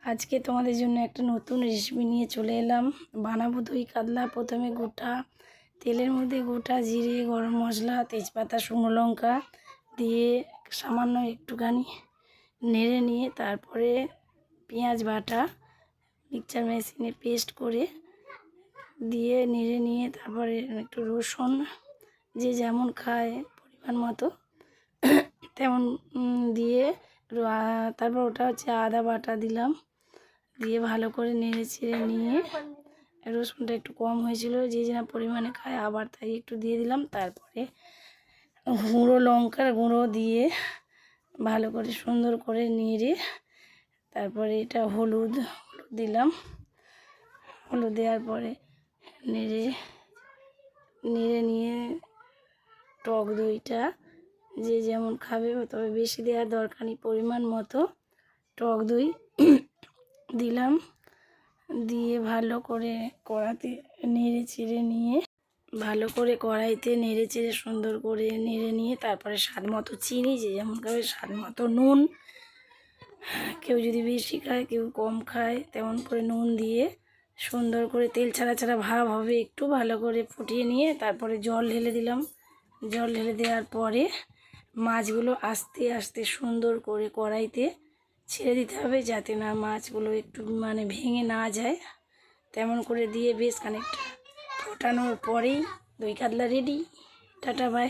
আজকে তোমাদের জন্য একটা নতুন রেসিপি নিয়ে চলে এলাম। বানাবো দই কাতলা। প্রথমে গোটা তেলের মধ্যে গোটা জিরে, গরম মশলা, তেজপাতা, শুকনো লঙ্কা দিয়ে সামান্য একটুখানি নেড়ে নিয়ে তারপরে পেঁয়াজ বাটা মিক্সচার মেশিনে পেস্ট করে দিয়ে নেড়ে নিয়ে তারপরে একটু রসুন যে যেমন খায় পরিমাণ মতো তেমন দিয়ে তারপর ওটা হচ্ছে আদা বাটা দিলাম, দিয়ে ভালো করে নেড়ে চেড়ে নিয়ে রসুনটা একটু কম হয়েছিল, যে যেন পরিমাণে খায় আবার তাই একটু দিয়ে দিলাম। তারপরে গুঁড়ো লঙ্কার গুঁড়ো দিয়ে ভালো করে সুন্দর করে নেড়ে তারপরে এটা হলুদ দিলাম। হলুদ দেওয়ার পরে নেড়ে নিয়ে টক দইটা যে যেমন খাবে, তবে বেশি দেওয়ার দরকার নেই, পরিমাণ মতো টক দই দিলাম। দিয়ে ভালো করে কড়াতে নেড়ে চেড়ে নিয়ে সুন্দর করে নেড়ে নিয়ে তারপরে স্বাদ মতো চিনি, যে যেমন খাবে স্বাদ মতো নুন, কেউ যদি বেশি খায় কেউ কম খায় তেমন করে নুন দিয়ে সুন্দর করে তেল ছাড়া ছাড়া ভাব হবে একটু ভালো করে ফুটিয়ে নিয়ে তারপরে জল ঢেলে দিলাম। জল ঢেলে দেওয়ার পরে মাছগুলো আস্তে আস্তে সুন্দর করে কড়াইতে ছেড়ে দিতে হবে, যাতে না মাছগুলো একটু ভেঙে না যায়। তেমন করে দিয়ে বেশ খানিকটা ফোটানোর পরেই দই কাতলা রেডি। Tata bye.